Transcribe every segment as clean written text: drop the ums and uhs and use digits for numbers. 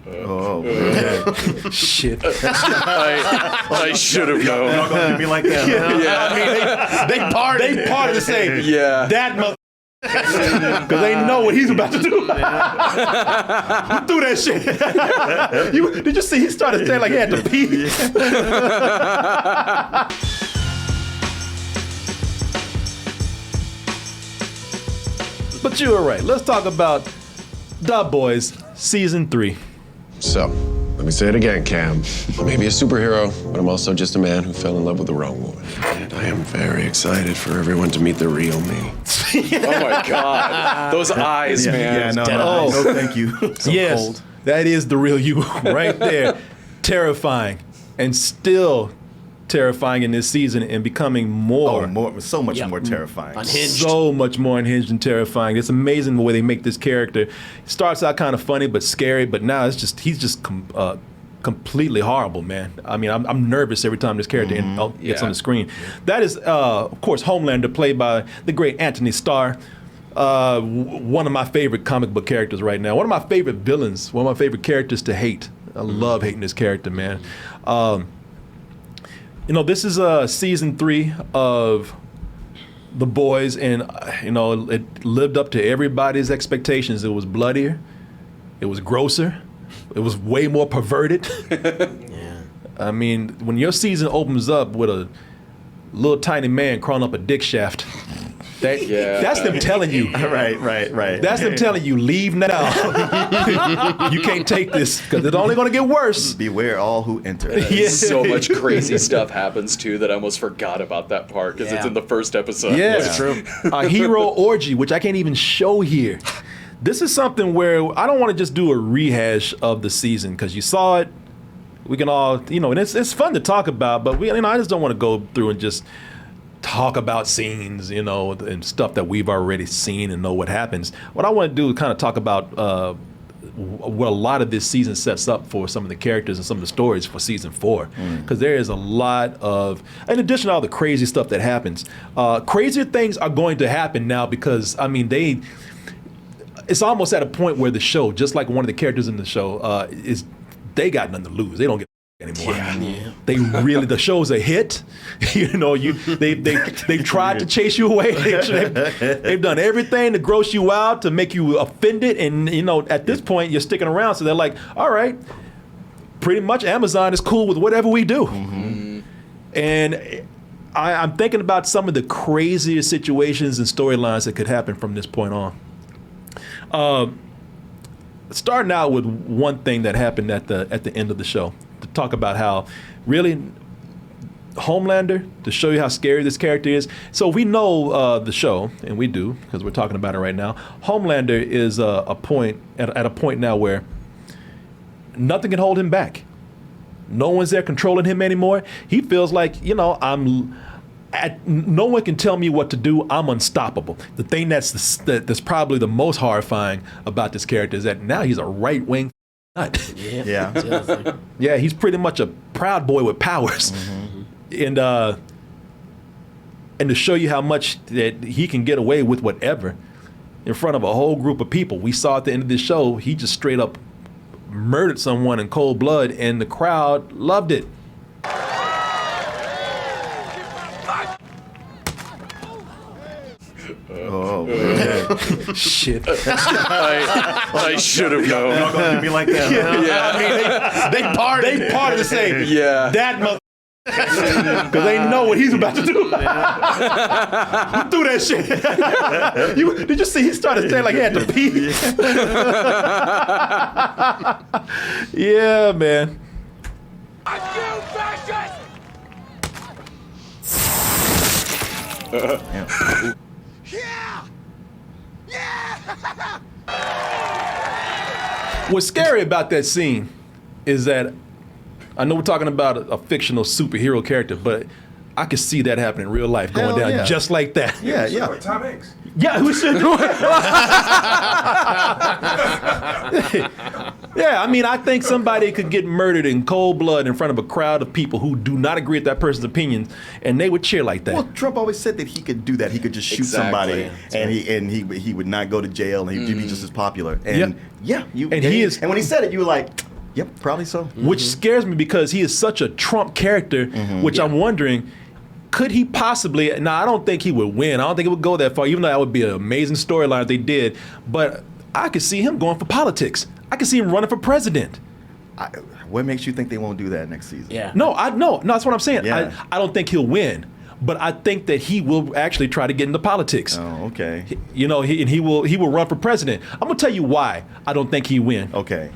Oh, Shit. I should have known. Y'all gonna do me like that? Yeah. They parted to say, Yeah. that mother. Because they know what he's about to do. Who threw that shit? Did you see he started saying like he had to pee? But you were right. Let's talk about Da Boys Season 3. So, let me say it again, Cam. I may be a superhero, but I'm also just a man who fell in love with the wrong woman. And I am very excited for everyone to meet the real me. Oh my God. Those eyes, man. Yeah, no, no, thank you. So Yes, cold. that is the real you right there. Terrifying. And still terrifying in this season and becoming more. So much more terrifying. Unhinged. So much more unhinged and terrifying. It's amazing the way they make this character. It starts out kind of funny but scary, but now he's just completely horrible, man. I mean, I'm nervous every time this character gets on the screen. That is, of course, Homelander, played by the great Anthony Starr. One of my favorite comic book characters right now. One of my favorite villains. One of my favorite characters to hate. I love hating this character, man. This is season 3 of The Boys, and it lived up to everybody's expectations. It was bloodier, it was grosser, it was way more perverted. Yeah. I mean, when your season opens up with a little tiny man crawling up a dick shaft, that's them telling you. Right. That's them telling you, leave now. You can't take this because it's only going to get worse. Beware all who enter. Yeah. So much crazy stuff happens too that I almost forgot about that part because it's in the first episode. Yeah, That's true. A hero orgy, which I can't even show here. This is something where I don't want to just do a rehash of the season because you saw it. We can all, and it's fun to talk about, but I just don't want to go through and just talk about scenes, and stuff that we've already seen and know what happens. What I want to do is kind of talk about what a lot of this season sets up for some of the characters and some of the stories for season 4. Because there is a lot of, in addition to all the crazy stuff that happens, crazier things are going to happen now because, it's almost at a point where the show, just like one of the characters in the show, they got nothing to lose. They don't get anymore. Yeah. They really, the show's a hit. They've tried to chase you away. They've done everything to gross you out, to make you offended, and at this point you're sticking around. So they're like, all right, pretty much Amazon is cool with whatever we do. Mm-hmm. And I'm thinking about some of the craziest situations and storylines that could happen from this point on. Starting out with one thing that happened at the end of the show, to talk about how really Homelander, to show you how scary this character is. So we know the show, and we do because we're talking about it right now. Homelander is at a point now where nothing can hold him back. No one's there controlling him anymore. He feels like, no one can tell me what to do. I'm unstoppable. The thing that's probably the most horrifying about this character is that now he's a right-wing nut. Yeah. Yeah, he's pretty much a proud boy with powers. Mm-hmm. And to show you how much that he can get away with whatever in front of a whole group of people. We saw at the end of this show, he just straight up murdered someone in cold blood, and the crowd loved it. Oh, man. Shit. I should have known. Y'all gonna do me like that? They parted to say, Yeah. that mother. Because they know what he's about to do. Who threw that shit? Did you see he started saying like he had to pee? Yeah, man. What's scary about that scene is that I know we're talking about a fictional superhero character, but I could see that happening in real life, going down just like that. Yeah. Tom Hanks. Yeah, who should do it? Yeah, I think somebody could get murdered in cold blood in front of a crowd of people who do not agree with that person's opinions, and they would cheer like that. Well, Trump always said that he could do that. He could just shoot somebody, and he would not go to jail, and he'd be just as popular. And and when he said it, you were like, Yep, probably so. which scares me because he is such a Trump character, which I'm wondering, could he possibly, now I don't think he would win. I don't think it would go that far, even though that would be an amazing storyline if they did. But I could see him going for politics. I could see him running for president. What makes you think they won't do that next season? Yeah. No, that's what I'm saying. Yeah. I don't think he'll win. But I think that he will actually try to get into politics. Oh, okay. He will run for president. I'm gonna tell you why I don't think he win. Okay.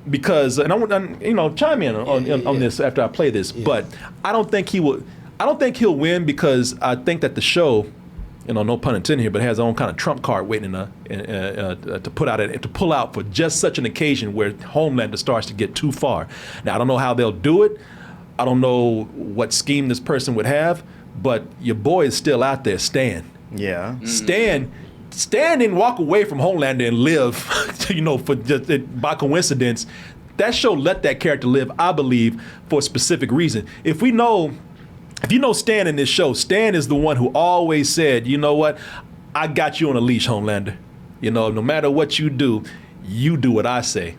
Because and I want chime in on this after I play this. But I don't think he will. I don't think he'll win because I think that the show, no pun intended here, but has its own kind of trump card waiting to pull out for just such an occasion where Homelander starts to get too far. Now I don't know how they'll do it. I don't know what scheme this person would have, but your boy is still out there, Stan. Yeah. Stan didn't walk away from Homelander and live, for just by coincidence. That show let that character live, I believe, for a specific reason. If you know Stan in this show, Stan is the one who always said, you know what, I got you on a leash, Homelander. No matter what you do what I say.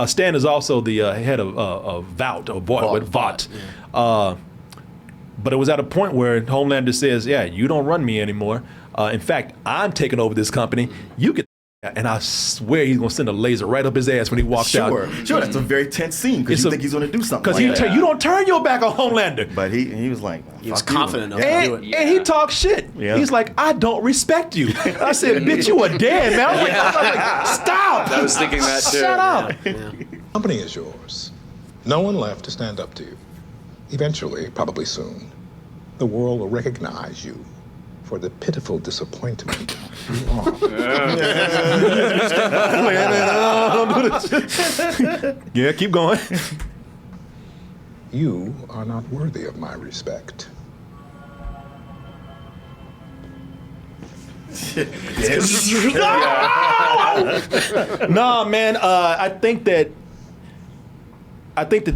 Stan is also the head of Vought. But it was at a point where Homelander says, yeah, you don't run me anymore. In fact, I'm taking over this company. You get, and I swear he's going to send a laser right up his ass when he walks out. Sure, that's a very tense scene because you think he's going to do something Because you don't turn your back on Homelander. But he was like, He was fuck you. confident enough to do it. And he talks shit. Yeah. He's like, I don't respect you. I said, bitch, you a dead, man. I was like, stop. I was thinking that too. Shut up. Company is yours. No one left to stand up to you. Eventually, probably soon, the world will recognize you for the pitiful disappointment you are. Yeah, keep going. You are not worthy of my respect. Nah, man. I think that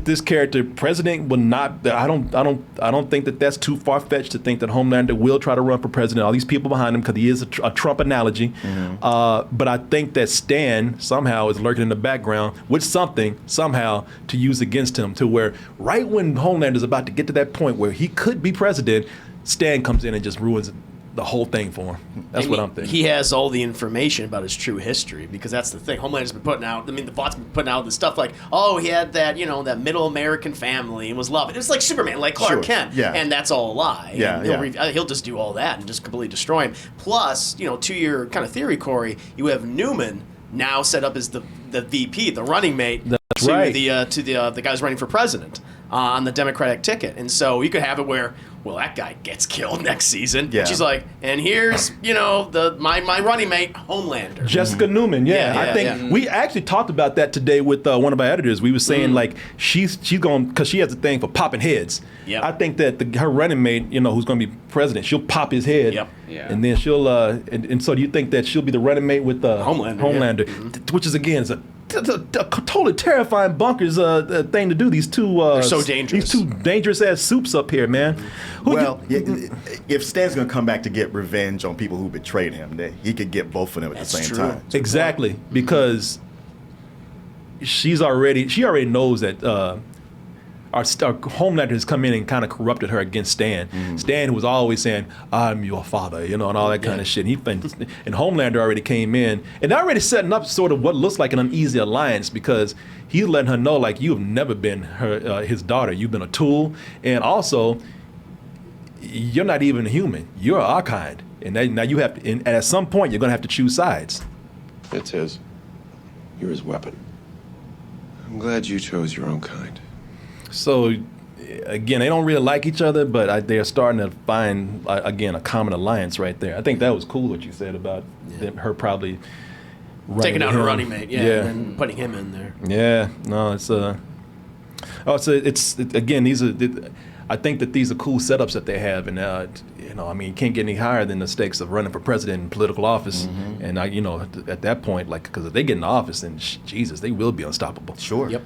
this character, President, will not. I don't think that that's too far fetched to think that Homelander will try to run for president. All these people behind him, because he is a Trump analogy. But I think that Stan somehow is lurking in the background with something somehow to use against him. To where right when Homelander is about to get to that point where he could be president, Stan comes in and just ruins the whole thing for him. That's what I'm thinking. He has all the information about his true history because that's the thing. Homelander's been putting out. the Vaught's been putting out the stuff like, oh, he had that, that middle American family and was loved. It's like Superman, like Clark Kent. Yeah. And that's all a lie. Yeah, And he'll just do all that and just completely destroy him. Plus, to your kind of theory, Corey, you have Newman now set up as the VP, the running mate That's right. the guy who's running for president on the Democratic ticket. And so you could have it where, well, that guy gets killed next season. Yeah. And she's like, and here's, my running mate, Homelander. Jessica Newman, I think we actually talked about that today with one of our editors. We were saying like she's going, because she has a thing for popping heads. Yep. I think that her running mate, who's going to be president, she'll pop his head. Yep. Yeah. And then she'll and so do you think that she'll be the running mate with Homelander, which is again is a totally terrifying bonkers thing to do. These two They're so dangerous. These two dangerous ass soups up here, man. If Stan's going to come back to get revenge on people who betrayed him, he could get both of them at the same time. Exactly, because she already knows that our Homelander has come in and kind of corrupted her against Stan. Stan, who was always saying, "I'm your father," and all that kind of shit. And Homelander already came in and they're already setting up sort of what looks like an uneasy alliance because he's letting her know like you have never been his daughter. You've been a tool, and also you're not even human. You're our kind, and now you have to. And at some point, you're going to have to choose sides. It's his. You're his weapon. I'm glad you chose your own kind. So, again, they don't really like each other, but they're starting to find, again, a common alliance right there. I think that was cool what you said about her probably taking out him. her running mate, and then putting him in there. Yeah, no, it's again, these are. I think that these are cool setups that they have, and you can't get any higher than the stakes of running for president in political office. And at that point, like, because if they get in office, then Jesus, they will be unstoppable. Sure. Yep.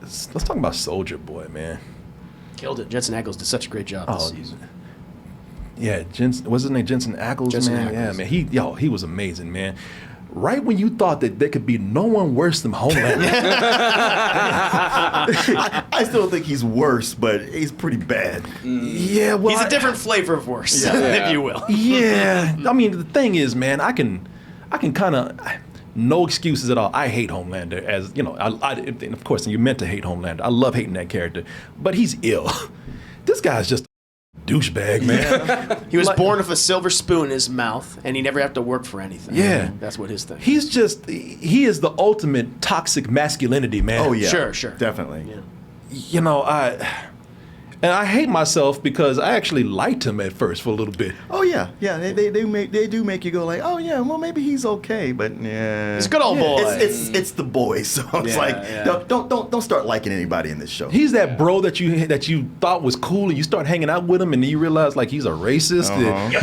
Let's talk about Soldier Boy, man. Killed it. Jensen Ackles did such a great job this season. Yeah, what's his name? Jensen Ackles, Jensen man. Ackles. Yeah, man. He was amazing, man. right when you thought that there could be no one worse than Homelander. I still think he's worse, but he's pretty bad. Yeah, well, He's a different flavor of worse, Yeah. if you will. Yeah, I mean, the thing is, man, I can kind of, no excuses at all. I hate Homelander, as you know. And of course, you meant to hate Homelander. I love hating that character, but he's ill. This guy's just a douchebag, man. He was born with a silver spoon in his mouth, and he never had to work for anything. Yeah. That's what his thing. He is the ultimate toxic masculinity, man. Oh yeah, Sure. definitely. Yeah. You know, I hate myself because I actually liked him at first for a little bit. Oh yeah. They do make you go like, oh yeah, well maybe he's okay, but yeah, He's a good old boy. It's the boys, so it's Yeah, like yeah. don't start liking anybody in this show. He's that bro that you thought was cool, and you start hanging out with him, and then you realize like he's a racist. And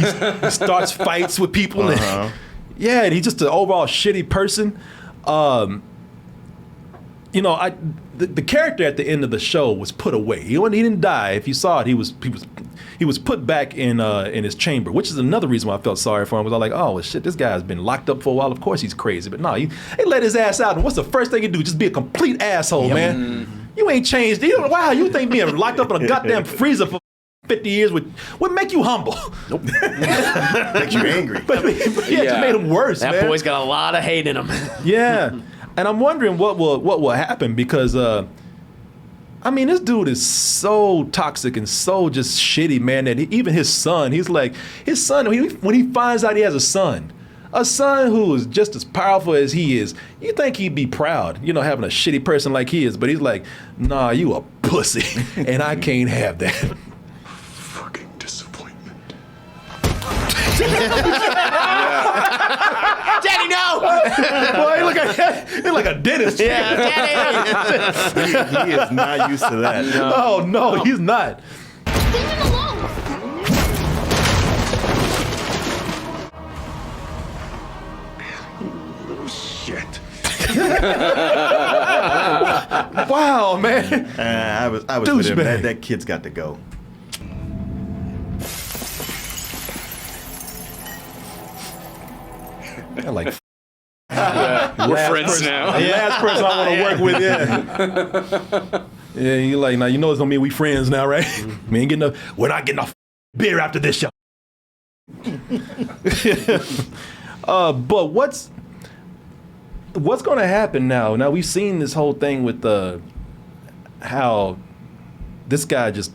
he starts fights with people. And, yeah, and he's just an overall shitty person. You know, the character at the end of the show was put away. He didn't die. If you saw it, he was put back in his chamber, which is another reason why I felt sorry for him. Was I like, oh well, shit, this guy's been locked up for a while. Of course he's crazy, but no, they let his ass out. And what's the first thing he do? Just be a complete asshole, man. You ain't changed. Wow, you think being locked up in a goddamn freezer for 50 years would make you humble? Nope. Makes you angry. But it just made him worse. That man. boy's got a lot of hate in him. Yeah. And I'm wondering what will happen because, I mean, this dude is so toxic and so just shitty, man, that even his son, when he finds out he has a son who is just as powerful as he is, you think he'd be proud, having a shitty person like he is, but he's like, nah, you a pussy, and I can't have that. Fucking disappointment. Daddy, no! Boy, he look like a dentist. Yeah, Daddy! He is not used to that. Oh, no, he's not. Leave him alone! Little shit. Wow, man. I was with him. Douchebag. That kid's got to go. I like We're friends now. the last person I want to work with, yeah. Yeah, you like, now you know it's gonna mean we friends now, right? We're not getting a beer after this show. But what's gonna happen now? Now we've seen this whole thing with how this guy just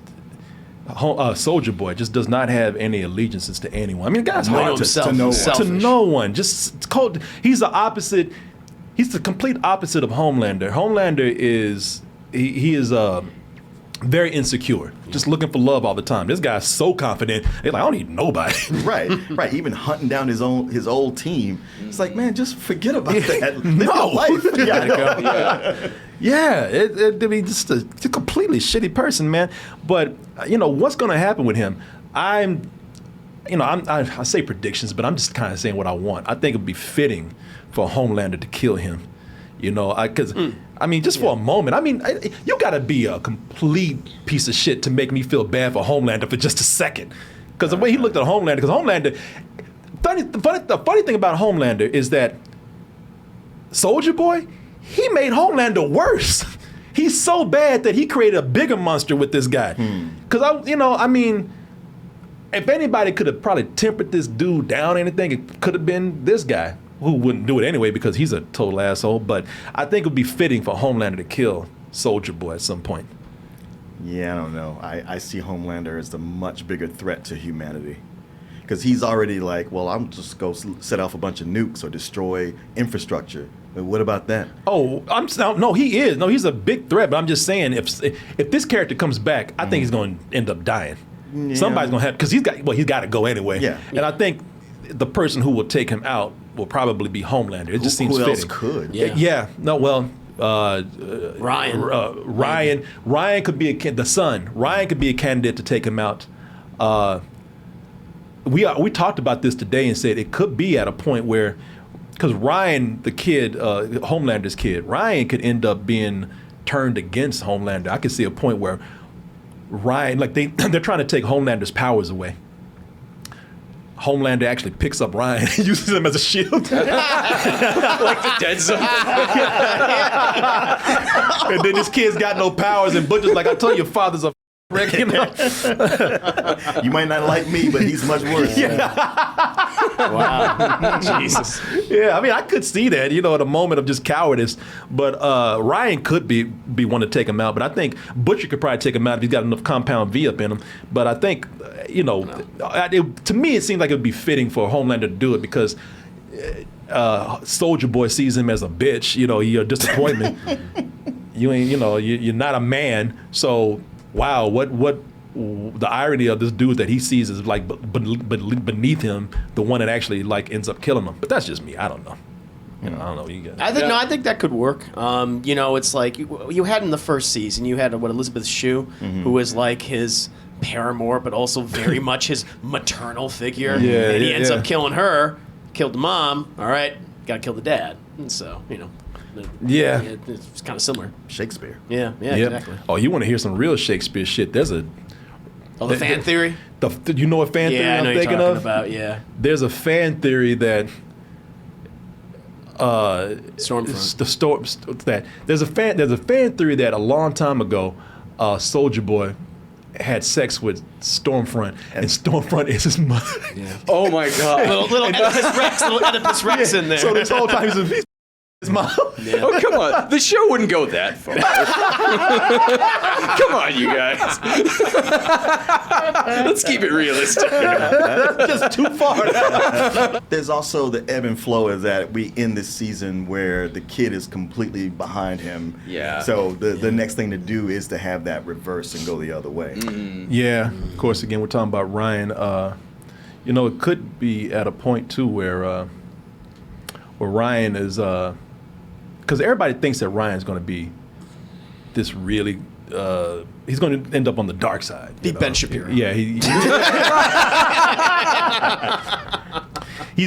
Soldier Boy just does not have any allegiances to anyone. I mean, the guy's Loyal hard himself. to no one. Selfish. to no one. Just it's cold. He's the opposite. He's the complete opposite of Homelander. Homelander is he is very insecure, just looking for love all the time. This guy's so confident. He's like, I don't need nobody. Right. Even hunting down his old team. It's like, man, just forget about that. Live No. your life. Yeah. Yeah, I mean, just a completely shitty person, man. But what's going to happen with him? I say predictions, but I'm just kind of saying what I want. I think it'd be fitting for Homelander to kill him. Because just for a moment. I mean, you got to be a complete piece of shit to make me feel bad for Homelander for just a second. Because the way he looked at Homelander, the funny thing about Homelander is that Soldier Boy, he made Homelander worse. He's so bad that he created a bigger monster with this guy. Because if anybody could have probably tempered this dude down or anything, it could have been this guy, who wouldn't do it anyway because he's a total asshole. But I think it would be fitting for Homelander to kill Soldier Boy at some point. Yeah, I don't know. I see Homelander as the much bigger threat to humanity. Because he's already like, well, I'm just go set off a bunch of nukes or destroy infrastructure. But what about that? Oh, no, he is. No, he's a big threat. But I'm just saying, if this character comes back, I think he's going to end up dying. Yeah. Somebody's going to have, because he's got to go anyway. Yeah. And I think the person who will take him out will probably be Homelander. It just seems who fitting. else could? Yeah. No, well, Ryan. Ryan could be the son. Ryan could be a candidate to take him out. We talked about this today and said it could be at a point where, because Ryan, the kid, Homelander's kid, Ryan could end up being turned against Homelander. I could see a point where Ryan, like they're trying to take Homelander's powers away. Homelander actually picks up Ryan and uses him as a shield. Like the dead zone. And then this kid's got no powers, and Butcher's like, I told you, your father's a prick. You know? You might not like me, but he's much worse. Wow. Jesus. Yeah, I mean, I could see that, in a moment of just cowardice. But Ryan could be one to take him out. But I think Butcher could probably take him out if he's got enough compound V up in him. But I think, to me, it seems like it would be fitting for Homelander to do it because Soldier Boy sees him as a bitch. You're a disappointment. You ain't, you're not a man. So, wow, what the irony of this dude that he sees is like beneath him, the one that actually like ends up killing him. But that's just me. I don't know. I don't know. You guys. I think that could work. It's like you had in the first season, you had Elizabeth Shue, who was like his paramour, but also very much his maternal figure. Yeah, and he ends yeah. up killing her, killed the mom. All right, got to kill the dad. And so Yeah. it's kind of similar. Shakespeare. Yeah, Yep. exactly. Oh, you want to hear some real Shakespeare shit? There's a Oh, the fan theory. you know what fan theory Yeah, I know I'm you're thinking talking of? about. Yeah, There's a fan theory that Stormfront. there's a fan theory that a long time ago, Soldier Boy had sex with Stormfront, and Stormfront is his mother. Yeah. Oh my god. little Oedipus Rex in there. So this whole time he's his mom. Yeah. Oh, come on. The show wouldn't go that far. Come on, you guys. Let's keep it realistic. That's just too far. There's also the ebb and flow is that we end this season where the kid is completely behind him. Yeah. So the next thing to do is to have that reverse and go the other way. Yeah, of course. Again, we're talking about Ryan. It could be at a point too where Ryan is, because everybody thinks that Ryan's going to be this really. He's going to end up on the dark side. Be Ben Shapiro. Yeah, he's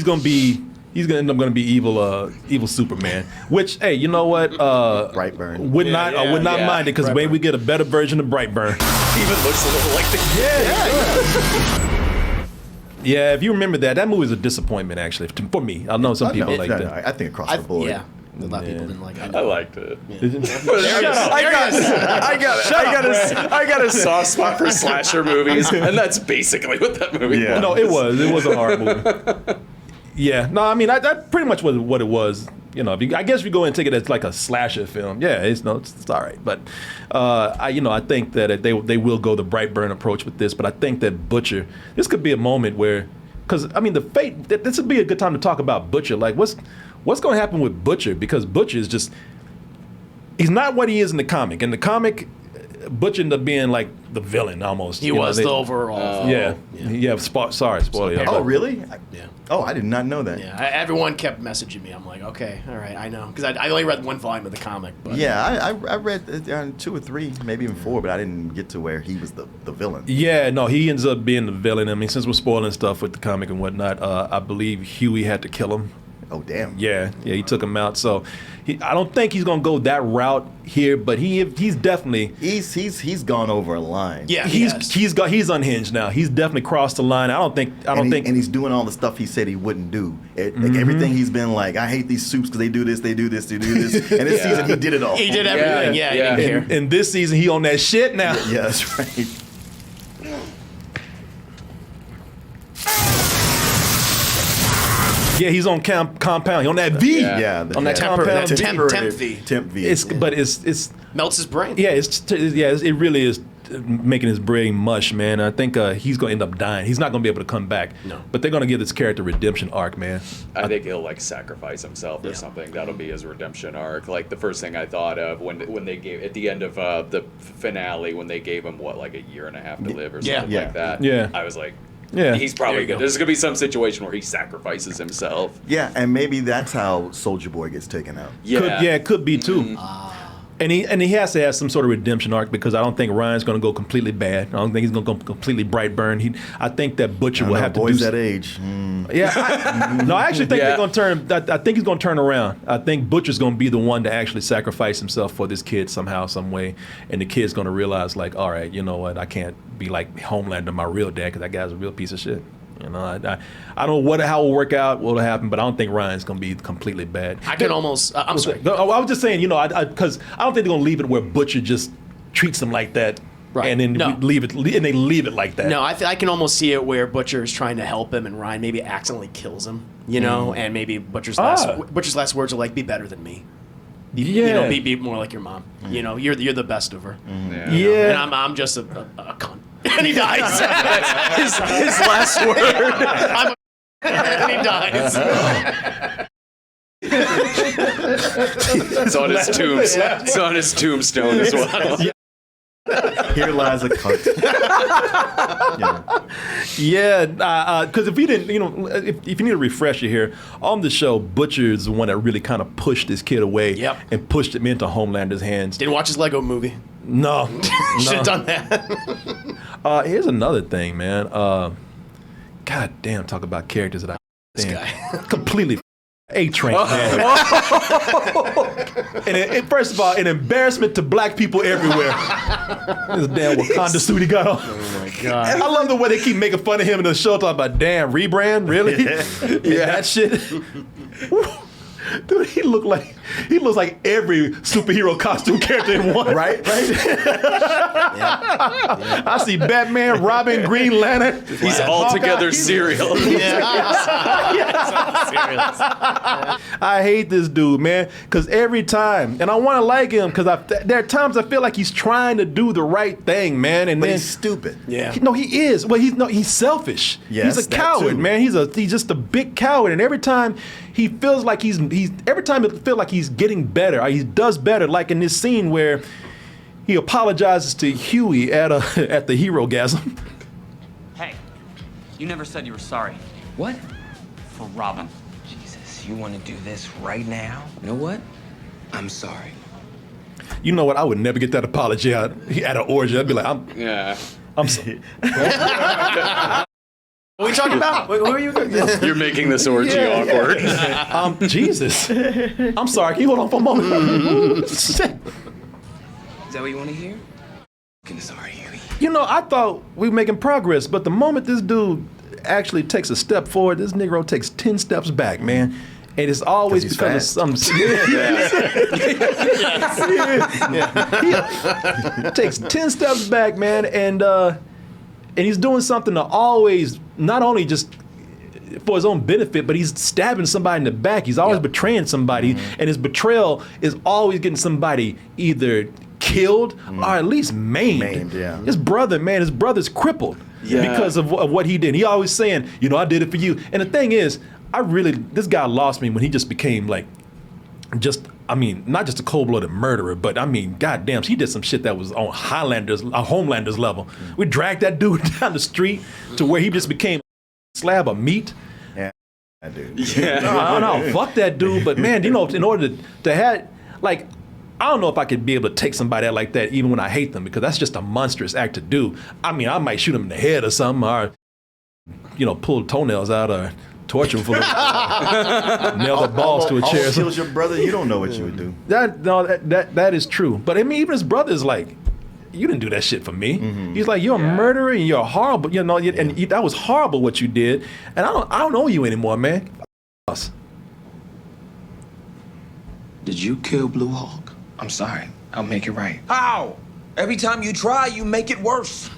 going to end up going to be evil Superman. Which, hey, you know what? Brightburn. I would not mind it because maybe we get a better version of Brightburn. Even looks a little like the Yeah, if you remember that movie was a disappointment actually for me. I know some people like No, that. I think across the board. Yeah, a lot of people didn't like it. I liked it. I I got a soft spot for slasher movies, and that's basically what that movie Yeah. was. No, it was a horror movie. Yeah, no, I mean that pretty much was what it was. I guess if you go and take it as like a slasher film, yeah, it's all right. But I think that they will go the Brightburn approach with this. But I think that Butcher, this could be a moment where, because I mean this would be a good time to talk about Butcher. Like what's going to happen with Butcher, because Butcher is just, he's not what he is in the comic. In the comic, Butcher ended up being like the villain almost. He was the overall. Sorry, spoiler. Oh, really? Yeah. Oh, I did not know that. Yeah, everyone kept messaging me. I'm like, okay, all right, I know, because I only read one volume of the comic. But Yeah, I read 2 or 3, maybe even 4, but I didn't get to where he was the villain. Yeah, no, he ends up being the villain. I mean, since we're spoiling stuff with the comic and whatnot, I believe Huey had to kill him. Oh, damn. Yeah, he took him out. So I don't think he's gonna go that route here, but he's definitely He's gone over a line. yeah, he's unhinged now. He's definitely crossed the line. I don't think And he's doing all the stuff he said he wouldn't do. Like everything he's been like, I hate these soups because they do this, they do this, they do this. And this season he did it all. he did everything. Yeah, he didn't care. and this season he on that shit now. Yeah, that's right. Yeah, he's on compound. He on that V. Yeah. On that Temper- compound. that V. temp V. Temp V. It's Melts his brain. yeah, it really is making his brain mush, man. I think he's gonna end up dying. He's not gonna be able to come back. No. But they're gonna give this character redemption arc, man. I think he'll like sacrifice himself or something. That'll be his redemption arc. Like the first thing I thought of when they gave at the end of the finale, when they gave him like a year and a half to live or something Yeah. like that. Yeah. I was like, Yeah. he's probably There you good. go. There's gonna be some situation where he sacrifices himself. Yeah, and maybe that's how Soldier Boy gets taken out. It could be too. And he has to have some sort of redemption arc, because I don't think Ryan's going to go completely bad. I don't think he's going to go completely Brightburn. I think that Butcher will have to boys do that age. Yeah, I actually think Yeah. they're going to turn. I think he's going to turn around. I think Butcher's going to be the one to actually sacrifice himself for this kid somehow, some way, and the kid's going to realize, like, all right, you know what? I can't be like Homelander, my real dad, because that guy's a real piece of shit. You know, I don't know how it will work out, what will happen, but I don't think Ryan's going to be completely bad. I can almost. I'm sorry. I was just saying, you know, because I don't think they're going to leave it where Butcher just treats him like that, Right. and then No. leave it like that. No, I can almost see it where Butcher is trying to help him, and Ryan maybe accidentally kills him. You know, and maybe Butcher's last words are like, "Be better than me." You know, be more like your mom. You know, you're the best of her. Yeah. You know? And I'm just a cunt. And he dies. his last word. And he dies. It's on his it's on his tombstone as well. Here lies a cunt. Yeah, because if you didn't, you know, if you need a refresher here, on the show, Butcher's the one that really kind of pushed this kid away and pushed him into Homelander's hands. Didn't watch his Lego movie. No. Should have done that. Here's another thing, man. God damn, talk about characters that This guy. completely A-Train, man. And first of all, an embarrassment to black people everywhere. This damn Wakanda suit he got on. Oh my God. I love the way they keep making fun of him in the show, talking about, damn, rebrand, really? Yeah, that shit. Dude, he looks like every superhero costume character in one. Right? I see Batman, Robin, Green Lantern. He's altogether cereal. I hate this dude, man, because every time, and I want to like him, because there are times I feel like he's trying to do the right thing, man, and But then he's stupid. Yeah. No, he is. Well, he's selfish. Yes, he's a that coward, too. man. He's just a big coward, and every time he feels like every time it feels like he's getting better, or he does better. Like in this scene where he apologizes to Huey at the hero-gasm. Hey, you never said you were sorry. What? For Robin. Jesus, you want to do this right now? You know what? I'm sorry. You know what? I would never get that apology at an orgy. I'd be like, Yeah. I'm sorry. What are you talking about? Who are you? You're making this orgy awkward. Jesus. I'm sorry. Can you hold on for a moment? Shit. Is that what you want to hear? I'm sorry, Huey. You know, I thought we were making progress, but the moment this dude actually takes a step forward, this Negro takes 10 steps back, man. And it's always 'Cause he's because fast. of some. He takes 10 steps back, man, and he's doing something to always not only just for his own benefit, but he's stabbing somebody in the back. He's always betraying somebody, and his betrayal is always getting somebody either killed or at least maimed. Maimed, yeah. His brother's crippled because of what he did. He always saying, you know, I did it for you. And the thing is, this guy lost me when he just became like, not just a cold-blooded murderer, but I mean, goddamn, he did some shit that was on Homelander's level. We dragged that dude down the street to where he just became a slab of meat. Yeah, I do. No, fuck that dude. But man, you know, in order to have, like, I don't know if I could be able to take somebody out like that even when I hate them, because that's just a monstrous act to do. I mean, I might shoot him in the head or something, or, you know, pull toenails out or torture him for nail the balls to a chair. Almost kills your brother. You don't know what you would do. That is true. But I mean, even his brother is like, you didn't do that shit for me. He's like, you're a murderer and you're horrible. You know, and that was horrible what you did. And I don't know you anymore, man. Did you kill Blue Hawk? I'm sorry. I'll make it right. How? Every time you try, you make it worse.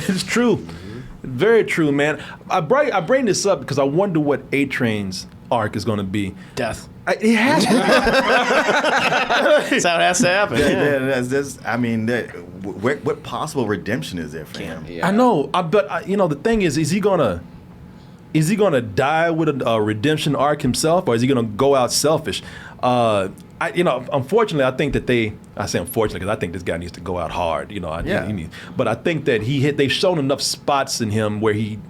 It's true. Very true, man. I bring this up because I wonder what A-Train's arc is going to be. Death. It has to. That's how it has to happen. What possible redemption is there for him? Yeah. I know, but you know, the thing is he gonna die with a redemption arc himself, or is he gonna go out selfish? Unfortunately, I think that I say unfortunately because I think this guy needs to go out hard. You know, but I think that they've shown enough spots in him where he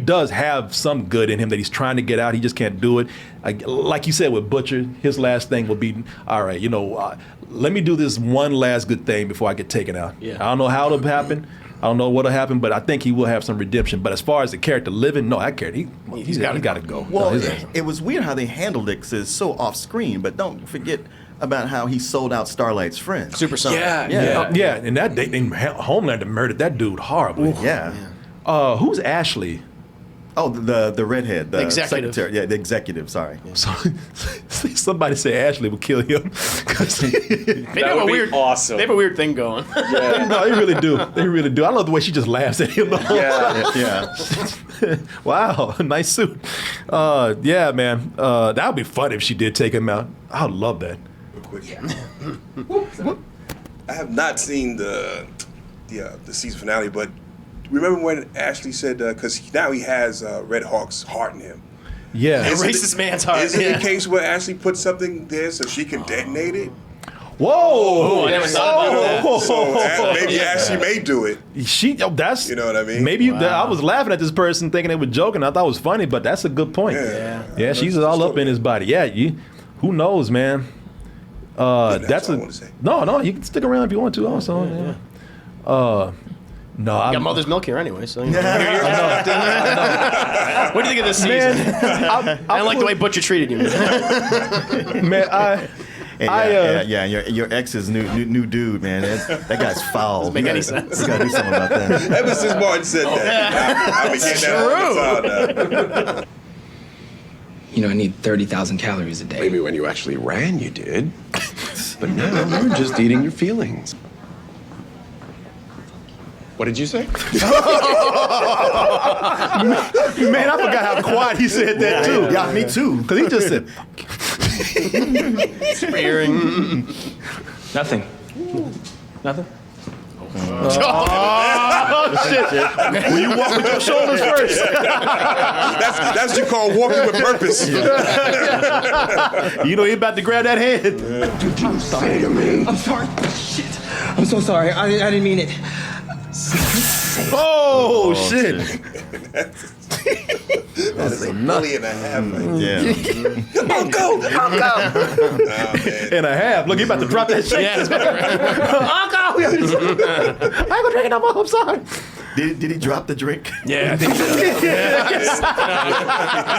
does have some good in him that he's trying to get out. He just can't do it. Like you said with Butcher, his last thing will be, all right, you know, let me do this one last good thing before I get taken out. Yeah. I don't know how it'll happen. I don't know what'll happen, but I think he will have some redemption. But as far as the character living, no, that character, he's got to go. Well, No, it was weird how they handled it because it's so off screen, but don't forget about how he sold out Starlight's friends. Super Sonic. yeah, and that Homelander murdered that dude horribly. Yeah. Who's Ashley? Oh, the redhead, the Executive. secretary. Yeah, the executive. Sorry. So, somebody say Ashley would kill him. 'Cause They That have would a be weird, awesome. They have a weird thing going. no, they really do. They really do. I love the way she just laughs at him. Yeah. Yeah. Wow, nice suit. Yeah, man. That would be fun if she did take him out. I would love that. I have not seen the season finale, but remember when Ashley said because now he has Red Hawk's heart in him. Yeah. Isn't Racist it- man's heart. Isn't it Yeah. the case where Ashley put something there so she can detonate it? Whoa. I never thought about that. So maybe Ashley may do it. That's, You know what I mean? Maybe I was laughing at this person thinking they were joking. I thought it was funny, but that's a good point. Yeah. She's all up in his body. Yeah, who knows, man? That's all I wanna say. No, you can stick around if you want to also. Yeah. No, Got I'm, mother's milk here anyway, so. You know. What do you think of this season? man, I don't like the way Butcher treated you. man, And your ex's new dude, man. That guy's foul. Doesn't make You any gotta- sense. You gotta do something about that. Ever since Martin said that, I've been getting that all the time now. You know, I need 30,000 calories a day. Maybe when you actually ran, you did. But now you're just eating your feelings. What did you say? man, I forgot how quiet he said that too. Yeah, me too. Because he just said, Spearing. Nothing. Nothing? oh, shit. Will you walk with your shoulders first? That's what you call walking with purpose. You know he about to grab that head. Did you say to me? I'm sorry. Shit. I'm so sorry. I didn't mean it. Oh, shit. That's a million and a half. Right? Yeah. Uncle! And a half. Look, he about to drop that shit. Yeah, it's better. Uncle! I ain't gonna drink it no more. I'm sorry. Did he drop the drink? Yeah, I think so.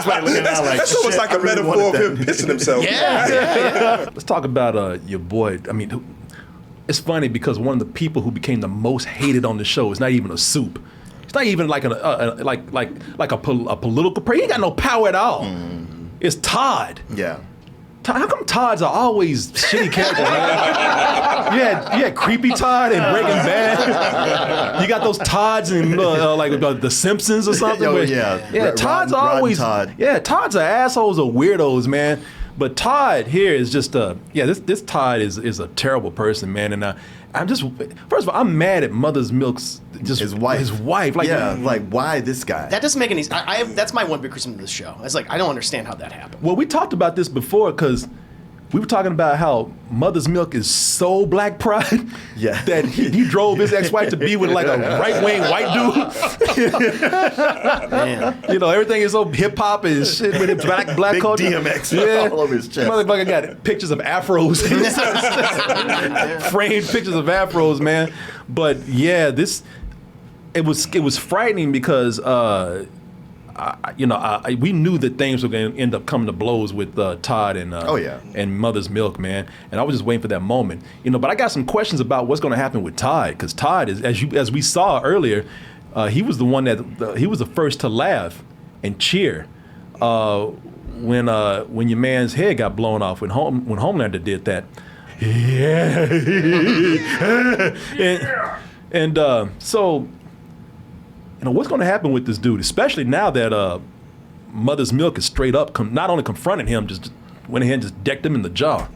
That's almost like a metaphor of him pissing himself. Let's talk about your boy. I mean, it's funny because one of the people who became the most hated on the show is not even a soup. It's not even like a political person. He ain't got no power at all. It's Todd. Yeah. How come Todds are always shitty characters? Man? You had creepy Todd in Breaking Bad. You got those Todds in The Simpsons or something. Oh, where- yeah. Todds are Rotten always Todd. Yeah, Todds are assholes or weirdos, man. But Todd here is just this Todd is a terrible person, man. And I'm just first of all, I'm mad at Mother's Milk's His wife. Like, Like why this guy? That doesn't make any sense. That's my one big criticism of this show. It's like, I don't understand how that happened. Well, we talked about this before because we were talking about how Mother's Milk is so black pride that he drove his ex-wife to be with like a right-wing white dude. Man. You know, everything is so hip-hop and shit with it, black Big culture. DMX all over his chest. Motherfucker got pictures of afros. Framed pictures of afros, man. But yeah, it was frightening because we knew that things were going to end up coming to blows with Todd and and Mother's Milk, man. And I was just waiting for that moment, But I got some questions about what's going to happen with Todd, because Todd is, as we saw earlier, he was the one he was the first to laugh and cheer when your man's head got blown off when Homelander did that. Yeah. So. What's going to happen with this dude, especially now that Mother's Milk is straight up, not only confronting him, just went ahead and just decked him in the jaw.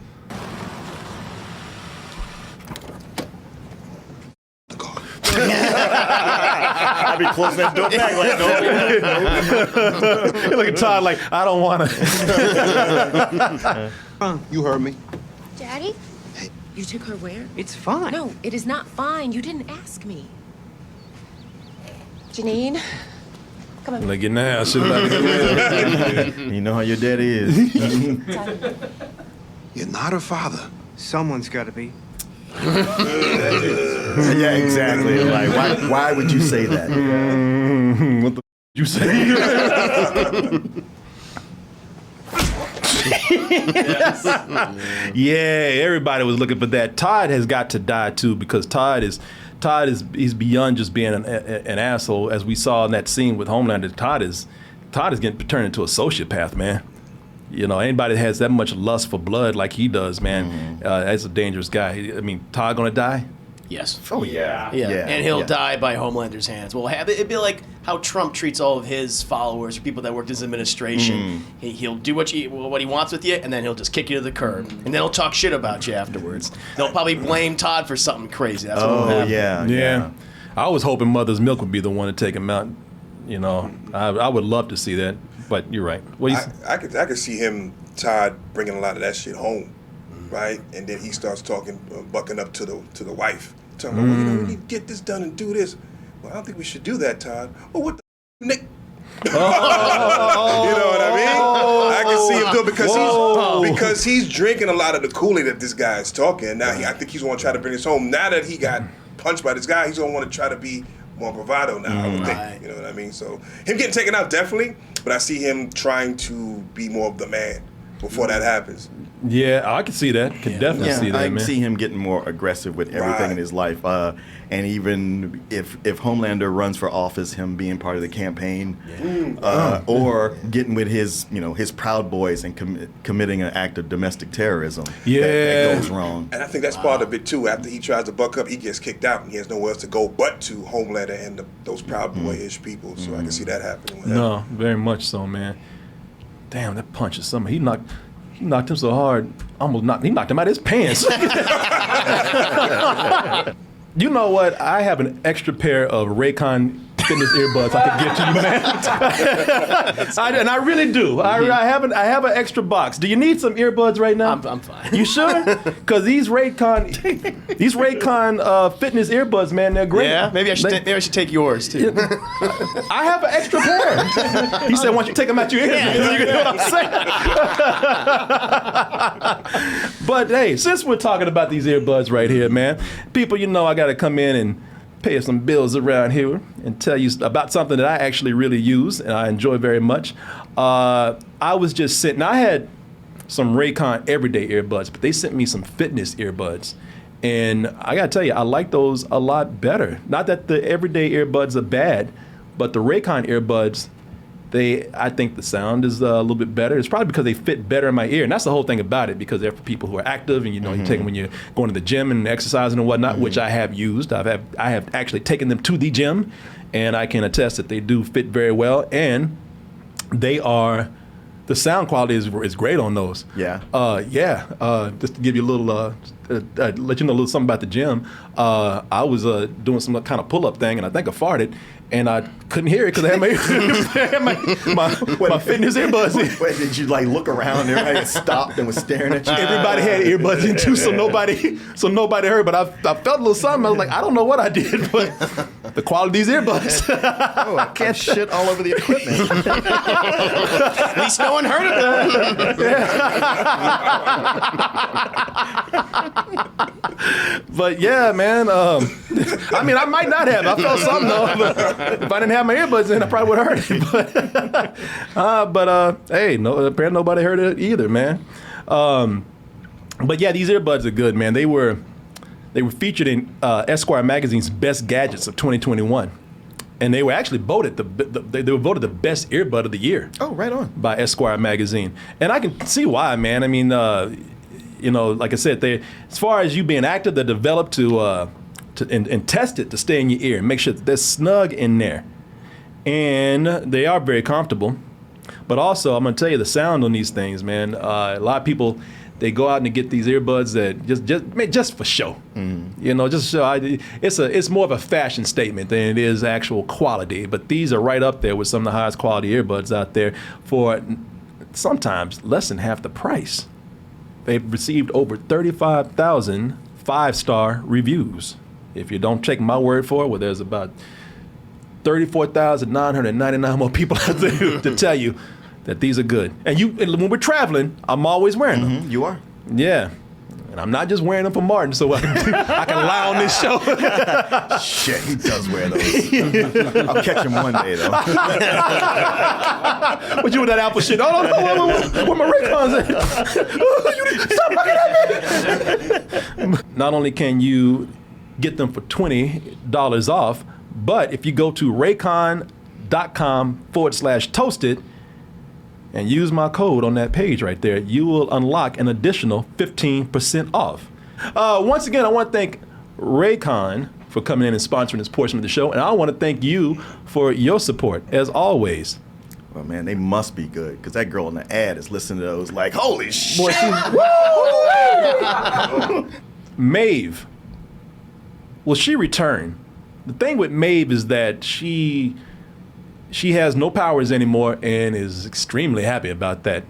I'll be closing that door back like, no. Look at Todd like, I don't want to. You heard me. Daddy? You took her where? It's fine. No, it is not fine. You didn't ask me. Janine, come on. Like, now, shit about You know how your daddy is. You're not her father. Someone's got to be. Yeah, exactly. Like, why would you say that? What the you say? Yeah, everybody was looking for that. Todd has got to die too, because Todd is Todd he's beyond just being an asshole, as we saw in that scene with Homelander. Todd is getting turned into a sociopath, man. You know, anybody that has that much lust for blood like he does, man, that's a dangerous guy. I mean, Todd gonna die? Yes. Oh yeah. And he'll die by Homelander's hands. Well, it'd be like how Trump treats all of his followers, or people that worked in his administration. He'll do what he wants with you, and then he'll just kick you to the curb, and then he'll talk shit about you afterwards. They'll probably blame Todd for something crazy. That's what will happen. Yeah. I was hoping Mother's Milk would be the one to take him out. You know, I would love to see that, but you're right. I could see Todd bringing a lot of that shit home, right? And then he starts talking, bucking up to the wife. Telling her, well, you know, we need to get this done and do this. Well, I don't think we should do that, Todd. Well, what the Nick? You know what I mean? I can see him do it because he's drinking a lot of the Kool-Aid that this guy is talking. Now I think he's going to try to bring this home. Now that he got punched by this guy, he's going to want to try to be more bravado now, I would think. You know what I mean? So him getting taken out, definitely, but I see him trying to be more of the man before that happens. Yeah, I can see that. Can definitely see that, I man. can see him getting more aggressive with everything in his life. And even if Homelander runs for office, him being part of the campaign, or getting with his Proud Boys and committing an act of domestic terrorism. That goes wrong. And I think that's part of it too. After he tries to buck up, he gets kicked out, and he has nowhere else to go but to Homelander and those Proud Boy-ish people. So I can see that happening. No, very much so, man. Damn, that punch is something. He knocked him so hard, he knocked him out of his pants. You know what? I have an extra pair of RAYCON fitness earbuds I could give to you, man. And I really do. I have an extra box. Do you need some earbuds right now? I'm fine. You sure? Because these RAYCON fitness earbuds, man, they're great. Yeah, maybe I should take yours too. I have an extra pair. He said, "Why don't you take them out your ears?" You know what I'm saying? But hey, since we're talking about these earbuds right here, man, people, you know, I got to come in and pay some bills around here and tell you about something that I actually really use and I enjoy very much. I was just sitting, I had some RAYCON everyday earbuds, but they sent me some fitness earbuds. And I gotta tell you, I like those a lot better. Not that the everyday earbuds are bad, but the RAYCON earbuds, I think the sound is a little bit better. It's probably because they fit better in my ear, and that's the whole thing about it. Because they're for people who are active, and you know, you take them when you're going to the gym and exercising and whatnot, which I have used. I have actually taken them to the gym, and I can attest that they do fit very well, and the sound quality is great on those. Yeah. Just to give you a little, let you know a little something about the gym. I was doing some kind of pull-up thing, and I think I farted, and I couldn't hear it because I had my fitness earbuds in. Wait, did you like look around? Everybody stopped and was staring at you. Everybody had earbuds in too, so nobody heard. But I felt a little something. I was like, I don't know what I did, but the quality of these earbuds. I can't shit all over the equipment. At least no one heard of them. But yeah, man. I mean, I might not have. I felt something though. But if I didn't have my earbuds in, I probably would have heard it. But hey, apparently nobody heard it either, man. But yeah, these earbuds are good, man. They were featured in Esquire magazine's Best Gadgets of 2021. And they were actually voted they were voted the best earbud of the year. Oh, right on. By Esquire magazine. And I can see why, man. I mean, you know, like I said, as far as you being active, they're developed and tested to stay in your ear and make sure that they're snug in there. And they are very comfortable. But also, I'm going to tell you the sound on these things, man. A lot of people, they go out and get these earbuds that just for show. You know, just show. It's more of a fashion statement than it is actual quality. But these are right up there with some of the highest quality earbuds out there for sometimes less than half the price. They've received over 35,000 5-star reviews. If you don't take my word for it, well, there's about 34,999 more people out there to tell you that these are good. And when we're traveling, I'm always wearing them. You are? Yeah. And I'm not just wearing them for Martin so I can lie on this show. Shit, he does wear those. I'll catch him one day, though. What you with that Apple shit? Oh, no, where my RAYCONs at? Stop looking at me! Not only can you get them for $20 off. But if you go to raycon.com/toasted and use my code on that page right there, you will unlock an additional 15% off. Once again, I want to thank RAYCON for coming in and sponsoring this portion of the show, and I want to thank you for your support, as always. Well, man, they must be good, because that girl in the ad is listening to those like, holy shit! Maeve, will she return? The thing with Maeve is that she has no powers anymore and is extremely happy about that.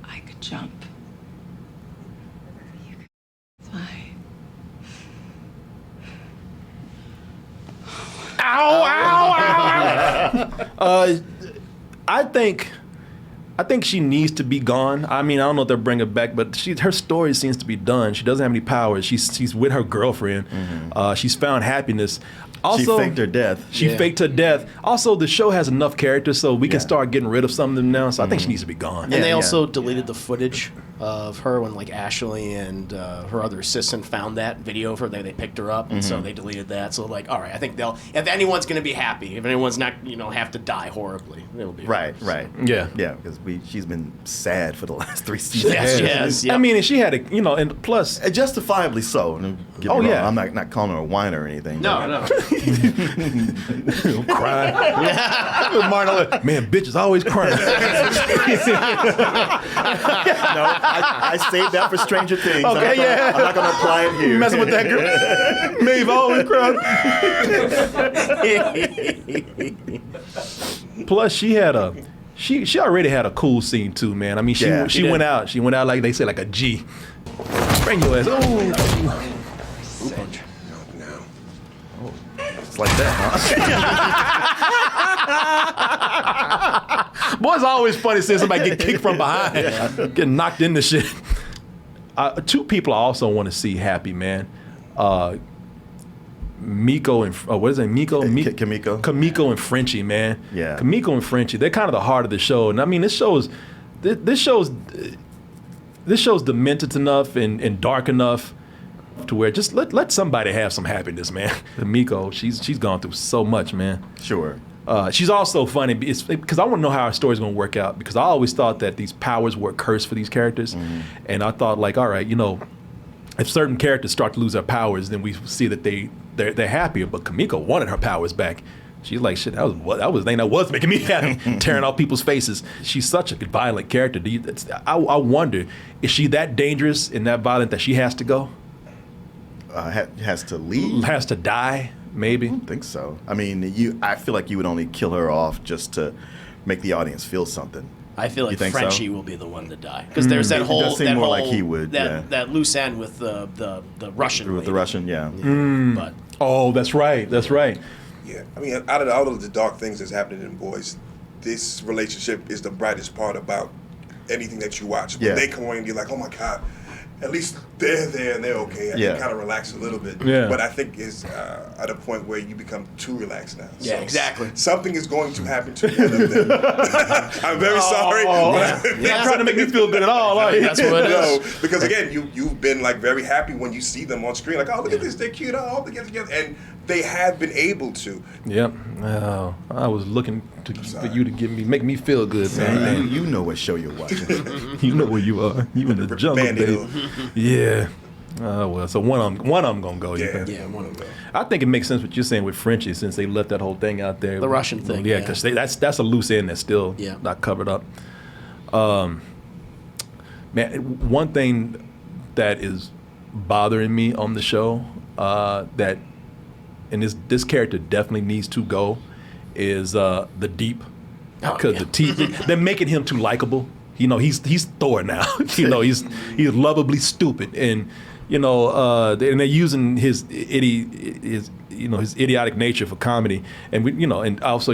I could jump. You could fly. Ow, ow, ow! I think she needs to be gone. I mean, I don't know if they'll bring her back, but her story seems to be done. She doesn't have any powers. She's with her girlfriend. She's found happiness. Also, she faked her death. She faked her death. Also, the show has enough characters, so we can start getting rid of some of them now. So I think she needs to be gone. And they also deleted the footage of her when like Ashley and her other assistant found that video of her. They picked her up, and so they deleted that. So like, all right, I think if anyone's going to be happy, if anyone's not, have to die horribly, it'll be right. Yeah, because she's been sad for the last 3 seasons. Yes. I mean, and she had and plus justifiably so. I'm not calling her a whiner or anything. No. Crying. Martin, man, bitches always crying. No, I saved that for Stranger Things. Okay, I'm not gonna apply it here. Messing with that girl. Maeve always crying. Plus, she already had a cool scene too, man. I mean, she went out like they say, like a G. Bring your ass. Ooh. It's like that, huh? Boy, it's always funny seeing somebody get kicked from behind, getting knocked into shit. 2 people I also want to see happy, man. Miko and what is it? Kamiko and Frenchie, man. Yeah. Kamiko and Frenchie, they're kind of the heart of the show, and I mean, this show's demented enough and dark enough to where just let somebody have some happiness, man. Miko, she's gone through so much, man. Sure. She's also funny because I want to know how our story's going to work out, because I always thought that these powers were cursed for these characters, and I thought like, all right, if certain characters start to lose their powers, then we see that they're happier. But Kamiko wanted her powers back. She's like, shit, that was the thing that was making me happy, tearing off people's faces. She's such a violent character. I wonder, is she that dangerous and that violent that she has to go? Has to leave? Has to die, maybe? I don't think so. I mean, I feel like you would only kill her off just to make the audience feel something. I feel like Frenchie will be the one to die, because there's that whole like he would, that loose end with the Russian. With the Russian, yeah. But that's right. Yeah, I mean, out of all of the dark things that's happening in Boys, this relationship is the brightest part about anything that you watch. When they come on and you're like, oh my God, at least they're there and they're okay. I can kind of relax a little bit. Yeah. But I think it's at a point where you become too relaxed now. Yeah, so exactly. Something is going to happen to one of them. I'm very sorry. Not trying to make me feel good at all. That's what it is. Because again, you've been like very happy when you see them on screen. Like, oh, look at this, they're cute. Oh, I hope they get together. And they have been able to. Yep. I was looking for you to make me feel good, man. You know what show you're watching. You know where you are. You in the jungle, baby. Yeah. Well, so one of them gonna go. Yeah, one of them. I think it makes sense what you're saying with Frenchie, since they left that whole thing out there. The Russian thing. Yeah, because that's a loose end that's still not covered up. Man, one thing that is bothering me on the show and this character definitely needs to go is the Deep, because the teeth they're making him too likable. He's Thor now. He's lovably stupid, and and they're using his idiotic nature for comedy, and and also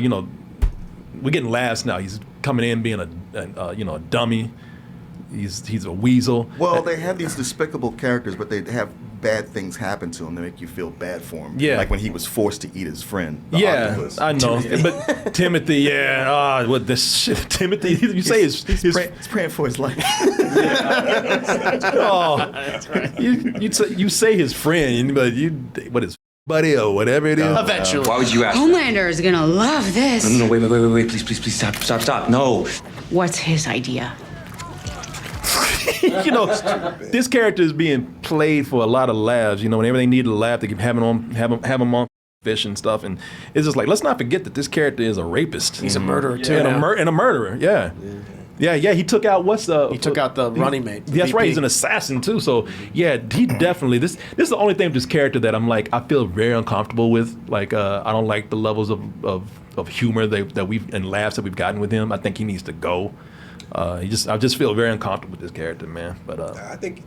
we're getting laughs now. He's coming in being a dummy. He's a weasel. Well, they have these despicable characters, but they have bad things happen to him to make you feel bad for him. Yeah. Like when he was forced to eat his friend. The Yeah, octopus. I know. But Timothy, yeah, what this shit, Timothy? You say his he's praying for his life. Oh, that's right. You say his friend, but what is buddy or whatever it is. Eventually. Why would you ask? Homelander is gonna love this. No, wait, please, stop. No. What's his idea? You know, this character is being played for a lot of laughs. You know, whenever they need a laugh, they keep have him on fish and stuff, and it's just like, let's not forget that this character is a rapist. He's a murderer too, and a murderer. Yeah. Yeah. He took out He took out the running mate. That's right. He's an assassin too. So yeah, he definitely. This is the only thing with this character that I'm like, I feel very uncomfortable with. Like, I don't like the levels of humor that we've and laughs that we've gotten with him. I think he needs to go. I just feel very uncomfortable with this character, man. But I think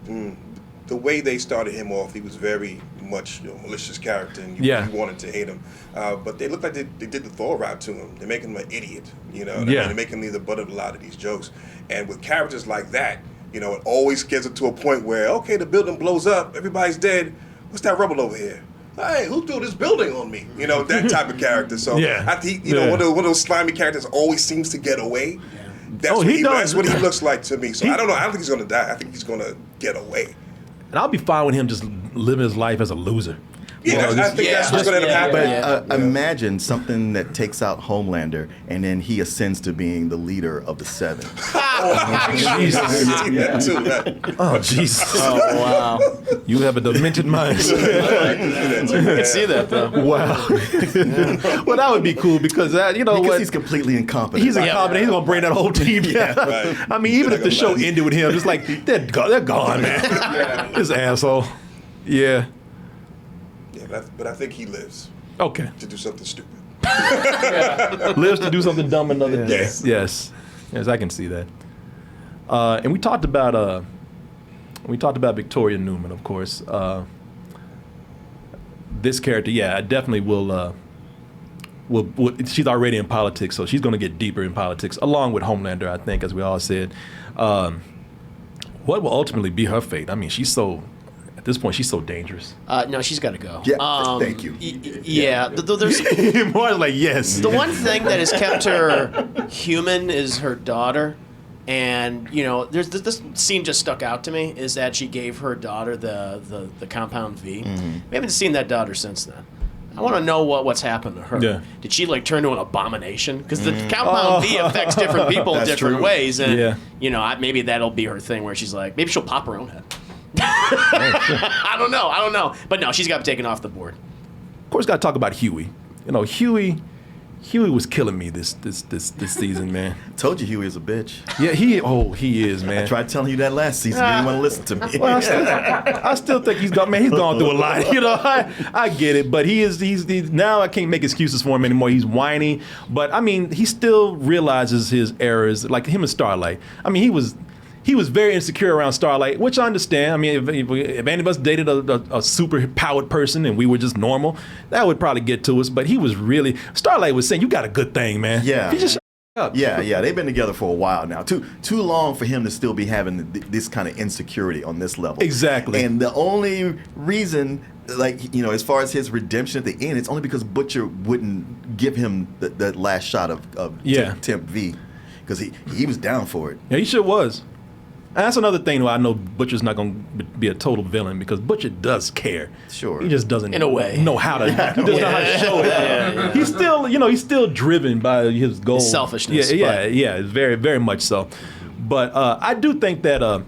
the way they started him off, he was very much a malicious character, and you wanted to hate him. But they looked like they did the Thor route to him. They make him an idiot, you know. They make him the butt of a lot of these jokes. And with characters like that, you know, it always gets it to a point where, okay, the building blows up, everybody's dead. What's that rubble over here? Hey, who threw this building on me? You know, that type of character. So I think, you know, one of those slimy characters always seems to get away. That's what he looks like to me. So I don't know. I don't think he's going to die. I think he's going to get away. And I'll be fine with him just living his life as a loser. Yeah, I think that's what's going to end up happening. But imagine something that takes out Homelander, and then he ascends to being the leader of the Seven. Oh, Jesus. Oh, wow. You have a demented mind. I can see that, though. Wow. Well, that would be cool because he's completely incompetent. He's incompetent. He's going to bring that whole team down. Right. I mean, even if the show ended with him, it's like, they're gone, man. This asshole. Yeah. But I think he lives. Okay. To do something stupid. Lives to do something dumb another day. Yes. Yes, I can see that. And we talked about Victoria Newman, of course. This character, I definitely will. She's already in politics, so she's going to get deeper in politics, along with Homelander, I think, as we all said. What will ultimately be her fate? I mean, at this point, she's so dangerous. No, she's got to go. Yeah, thank you. There's more like yes. The one thing that has kept her human is her daughter, and you know, there's this scene just stuck out to me is that she gave her daughter the compound V. Mm-hmm. We haven't seen that daughter since then. I want to know what's happened to her. Yeah. Did she turn to an abomination? Because the compound V affects different people in different ways, and you know, maybe that'll be her thing where she's like, maybe she'll pop her own head. I don't know. But no, she's got taken off the board. Of course, got to talk about Huey. You know, Huey was killing me this season, man. Told you Huey is a bitch. Yeah, he is, man. I tried telling you that last season. You didn't want to listen to me. Well, I still think he's gone through a lot. You know, I get it, but he's now I can't make excuses for him anymore. He's whiny, but I mean, he still realizes his errors, like him and Starlight. I mean, he was very insecure around Starlight, which I understand. I mean, if any of us dated a super powered person and we were just normal, that would probably get to us. But he was really, Starlight was saying, "You got a good thing, man." Yeah. He just shut up. Yeah. They've been together for a while now. Too long for him to still be having this kind of insecurity on this level. Exactly. And the only reason, like, you know, as far as his redemption at the end, it's only because Butcher wouldn't give him that last shot of Temp V, because he was down for it. Yeah, he sure was. And that's another thing where I know Butcher's not going to be a total villain, because Butcher does care. Sure. He just doesn't in a way know how to. He doesn't know how to show it. He's still driven by his goals. His selfishness. Yeah, very, very much so. But I do think that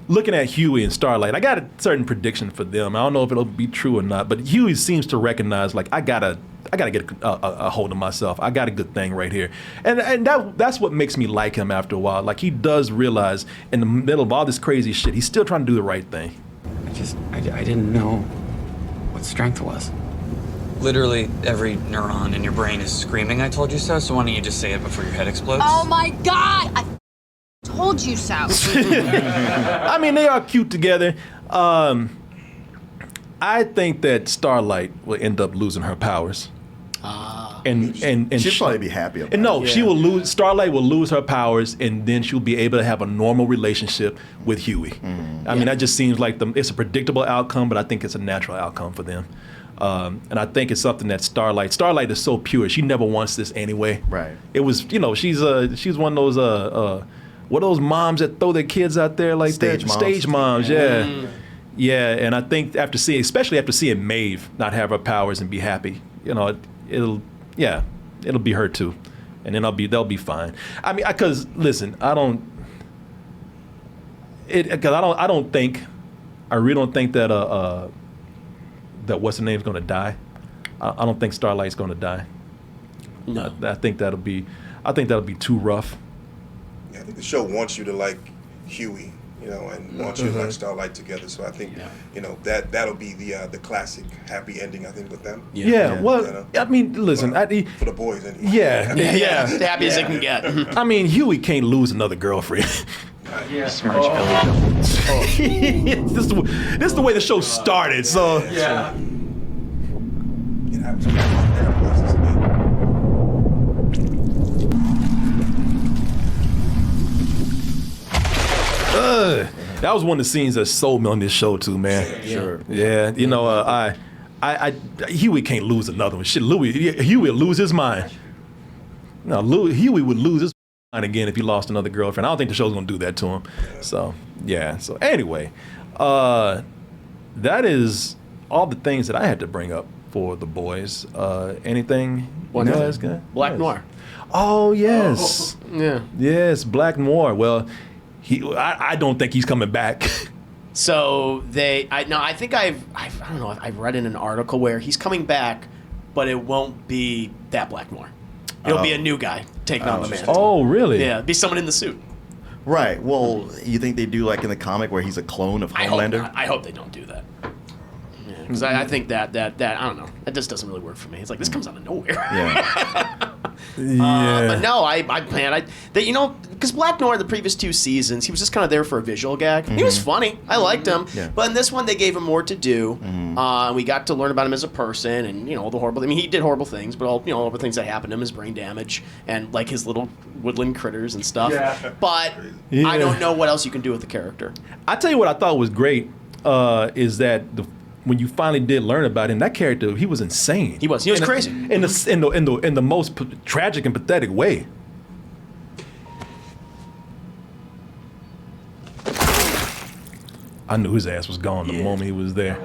looking at Huey and Starlight, I got a certain prediction for them. I don't know if it'll be true or not, but Huey seems to recognize, like, I gotta get a hold of myself. I got a good thing right here, and that's what makes me like him after a while. Like, he does realize in the middle of all this crazy shit, he's still trying to do the right thing. I didn't know what strength was. Literally every neuron in your brain is screaming, "I told you so." So why don't you just say it before your head explodes? Oh my God! I told you so. I mean, they are cute together. I think that Starlight will end up losing her powers. and She'd probably be happy about and no, it. she will lose. Starlight will lose her powers, and then she'll be able to have a normal relationship with Huey. I mean, that just seems like it's a predictable outcome, but I think it's a natural outcome for them. And I think it's something that Starlight is so pure. She never wants this anyway. Right. It was, she's one of those what are those moms that throw their kids out there like Stage that? moms. Stage moms, yeah. Yeah, and I think especially after seeing Maeve not have her powers and be happy, it'll be her too, and then they'll be fine. I mean, because listen, I really don't think that that what's her name's gonna die. I don't think Starlight's gonna die. No, I think that'll be too rough. Yeah, I think the show wants you to like Huey, and wants you to like Starlight together. So I think, that'll be the classic happy ending. I think with them. Yeah. Well, I mean, listen, for the boys anyway. Yeah. As happy as they can get. I mean, Huey can't lose another girlfriend. Smirch Billy. This is the way the show started. So Yeah. that was one of the scenes that sold me on this show too, man. Sure. Yeah. Huey can't lose another one. Shit, Huey will lose his mind. No, Huey would lose his mind again if he lost another girlfriend. I don't think the show's gonna do that to him. So yeah. So anyway, that is all the things that I had to bring up for the boys. Anything? One else, thing. guy? Black Yes. Noir. Oh yes. Yeah. Yes, Black Noir. Well, I don't think he's coming back. So I think I don't know. I've read in an article where he's coming back, but it won't be that Black Noir. It'll be a new guy taking on the man. Oh, really? Yeah, be someone in the suit. Right. Well, you think they do like in the comic where he's a clone of Homelander? I hope they don't do that. Because I think that I don't know. That just doesn't really work for me. It's like this comes out of nowhere. Yeah. But no, I plan because Black Noir the previous 2 seasons he was just kind of there for a visual gag. He was funny. I liked him. Yeah. But in this one they gave him more to do. We got to learn about him as a person and all the horrible. I mean he did horrible things, but all the things that happened to him, his brain damage and like his little woodland critters and stuff. Yeah. But I don't know what else you can do with the character. I tell you what I thought was great is that when you finally did learn about him, that character, he was insane. He was crazy in the most tragic and pathetic way. I knew his ass was gone the moment he was there.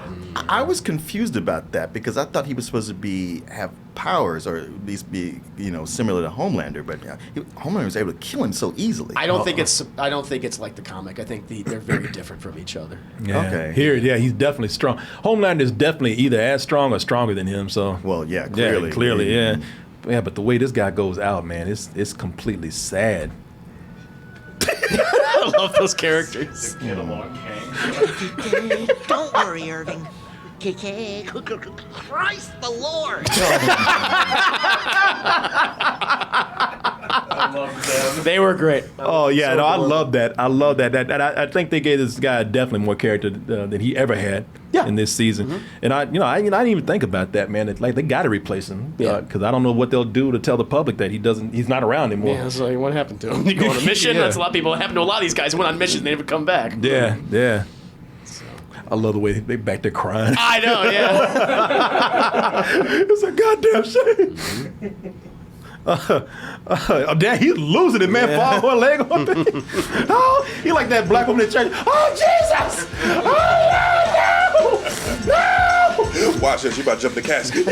I was confused about that because I thought he was supposed to have powers or at least be similar to Homelander, but Homelander was able to kill him so easily. I don't think it's like the comic. I think they're very different from each other. Yeah. Okay. Here, he's definitely strong. Homelander is definitely either as strong or stronger than him. So well, yeah, clearly, clearly, yeah. Yeah, but the way this guy goes out, man, it's completely sad. I love those characters. Don't worry, Irving. Christ the Lord! I love them. They were great. Oh yeah, so no, I love that. I love that. I think they gave this guy definitely more character than he ever had in this season. And I didn't even think about that, man. Like they got to replace him because I don't know what they'll do to tell the public that he's not around anymore. Yeah, so what happened to him? You go on a mission. That's a lot of people. It happened to a lot of these guys who went on missions and they never come back. Yeah, yeah. I love the way they back there crying. I know, yeah. It's a goddamn shame. Damn, he's losing it, man. Fall her leg on me. Oh, he like that black woman in church. Oh, Jesus! Oh, no! Watch her, she about to jump the casket.